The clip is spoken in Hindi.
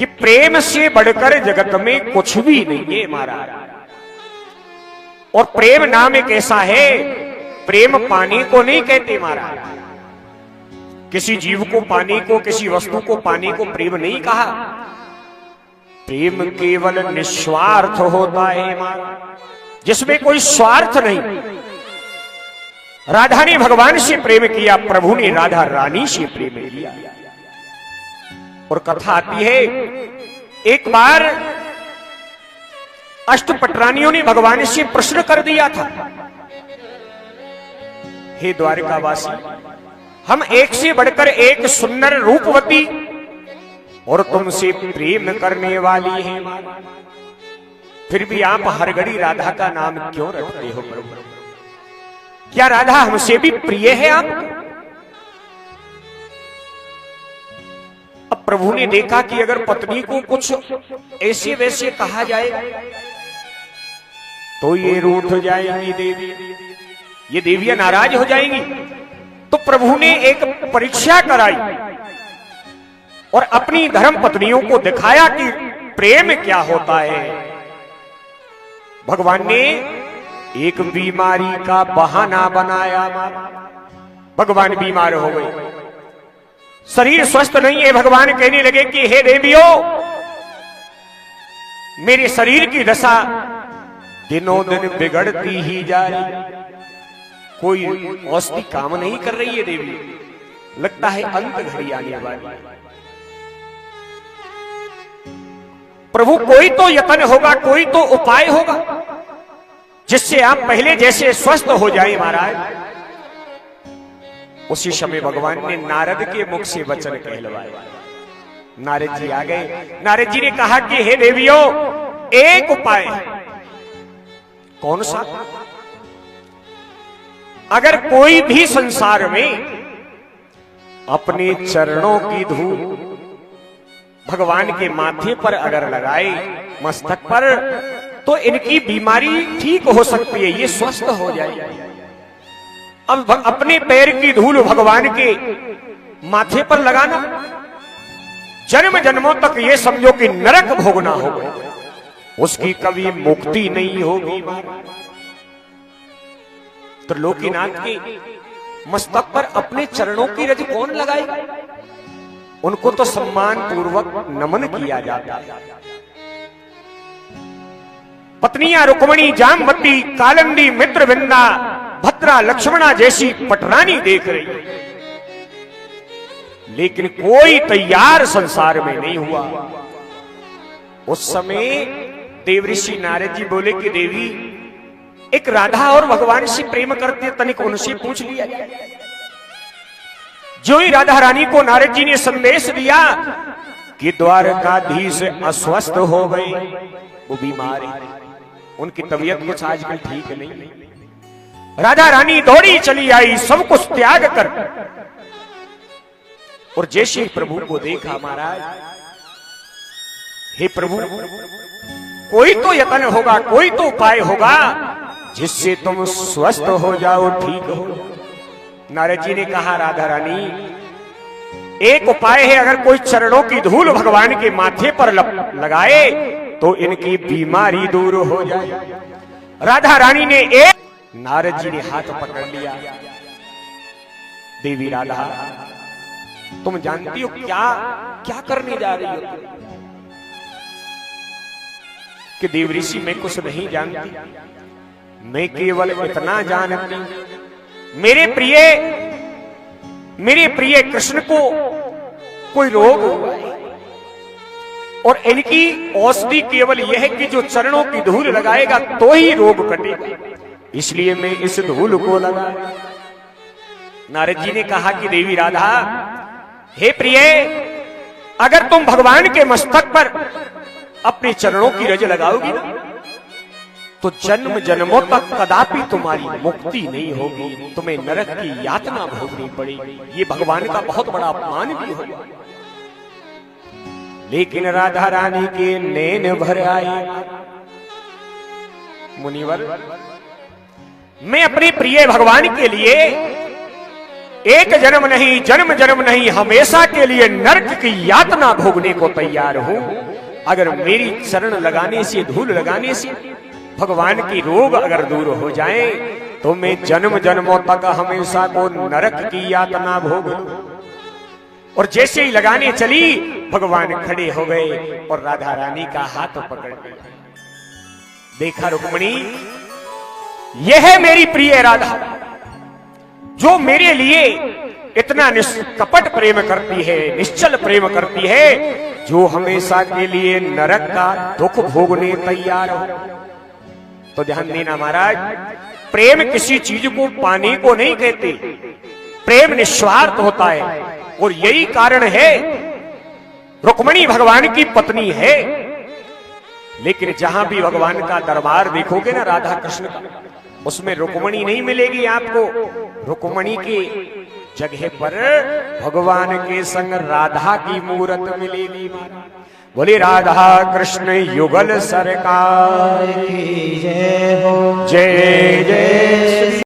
कि प्रेम से बढ़कर जगत में कुछ भी नहीं है महाराज। और प्रेम नाम एक ऐसा है, प्रेम पाने को नहीं कहते महाराज। किसी जीव को पाने को, किसी वस्तु को पाने को प्रेम नहीं कहा। प्रेम केवल निस्वार्थ होता है महाराज, जिसमें कोई स्वार्थ नहीं। राधा ने भगवान से प्रेम किया, प्रभु ने राधा रानी से प्रेम किया। और कथा आती है, एक बार अष्टपटरानियों ने भगवान से प्रश्न कर दिया था, हे द्वारकावासी, हम एक से बढ़कर एक सुंदर रूपवती और तुमसे प्रेम करने वाली हैं, फिर भी आप हर घड़ी राधा का नाम क्यों रखते हो प्रभु? क्या राधा हमसे भी प्रिय है आप? अब प्रभु ने देखा कि अगर पत्नी को कुछ ऐसे वैसे कहा जाए तो ये रूठ जाएंगी देवी, ये देवियां नाराज हो जाएंगी। तो प्रभु ने एक परीक्षा कराई और अपनी धर्म पत्नियों को दिखाया कि प्रेम क्या होता है। भगवान ने एक बीमारी का बहाना बनाया। भगवान बीमार हो गए, शरीर स्वस्थ नहीं है। भगवान कहने लगे कि हे देवियों, मेरे शरीर की दशा दिनों दिन बिगड़ती ही जा रही, कोई औषधि काम नहीं कर रही है देवी, लगता है अंत घड़ी आने वाली। प्रभु कोई तो यत्न होगा, कोई तो उपाय होगा जिससे आप पहले जैसे स्वस्थ हो जाए महाराज। उसी समय भगवान ने नारद के मुख से वचन कहलवाए। नारद जी आ गए। नारद जी ने कहा कि हे देवियों, एक उपाय है। कौन सा? अगर कोई भी संसार में अपने चरणों की धूल भगवान के माथे पर अगर लगाए, मस्तक पर, तो इनकी बीमारी ठीक हो सकती है, ये स्वस्थ हो जाए। अब अपने पैर की धूल भगवान के माथे पर लगाना, जन्म जन्मों तक ये समझो कि नरक भोगना होगा, उसकी कभी मुक्ति नहीं होगी। तो लोकीनाथ के मस्तक पर अपने चरणों की रज कौन लगाएगा? उनको तो सम्मान पूर्वक नमन किया जाता है। पत्नियां रुक्मणी, जामवती, कालिंदी, मित्रविंदा, भद्रा, लक्ष्मणा जैसी पटरानी देख रही, लेकिन कोई तैयार संसार में नहीं हुआ। उस समय देवऋषि नारद जी बोले कि देवी, एक राधा और भगवान से प्रेम करते, तनिक उनसे पूछ लिया जाए। जो ही राधा रानी को नारद जी ने संदेश दिया कि द्वारकाधीश अस्वस्थ हो गए, वो बीमार है, उनकी तबीयत कुछ आजकल ठीक नहीं। राधा रानी दौड़ी चली आई, सब कुछ त्याग कर, और जैसे प्रभु को देखा महाराज, हे प्रभु, कोई तो यत्न होगा, कोई तो उपाय होगा जिससे तुम स्वस्थ हो जाओ, ठीक हो। नारद जी ने कहा, राधा रानी, एक उपाय है, अगर कोई चरणों की धूल भगवान के माथे पर लगाए तो इनकी बीमारी दूर हो जाए। राधा रानी ने एक, नारद जी ने हाथ पकड़ लिया। देवी राधा, तुम जानती हो क्या क्या करने जा रही हो? कि देवऋषि, मैं कुछ नहीं जानती, मैं केवल इतना जानती, मेरे प्रिय कृष्ण को कोई रोग हुआ है और इनकी औषधि केवल यह है कि जो चरणों की धूल लगाएगा तो ही रोग कटेगा, इसलिए मैं इस धूल को लगा। नारद जी ने कहा कि देवी राधा, हे प्रिय, अगर तुम भगवान के मस्तक पर अपने चरणों की रज लगाओगी ना, तो जन्म जन्मों तक कदापि तुम्हारी मुक्ति नहीं होगी, तुम्हें नरक की यातना भोगनी पड़ेगी। ये भगवान का बहुत बड़ा अपमान भी होगा। लेकिन राधा रानी के नैन भर आए। मुनिवर, मैं अपने प्रिय भगवान के लिए एक जन्म नहीं, जन्म जन्म नहीं, हमेशा के लिए नरक की यातना भोगने को तैयार हूं। अगर मेरी चरण लगाने से, धूल लगाने से भगवान की रोग अगर दूर हो जाए तो मैं जन्म जन्मों तक हमेशा को नरक की यातना भोग लूं। और जैसे ही लगाने चली, भगवान खड़े हो गए और राधा रानी का हाथ पकड़ लिया। देखा रुक्मणी, यह है मेरी प्रिय राधा, जो मेरे लिए इतना निष्कपट प्रेम करती है, निश्चल प्रेम करती है, जो हमेशा के लिए नरक का दुख भोगने तैयार हो। तो ध्यान देना महाराज, प्रेम किसी चीज को पाने को नहीं कहते, प्रेम निस्वार्थ होता है। और यही कारण है, रुक्मणी भगवान की पत्नी है, लेकिन जहां भी भगवान का दरबार देखोगे ना राधा कृष्ण का, उसमें रुक्मणी नहीं मिलेगी आपको। रुक्मणी की जगह पर भगवान के संग राधा की मूर्त मिलेगी। बोले राधा कृष्ण युगल सरकार की जय हो, जय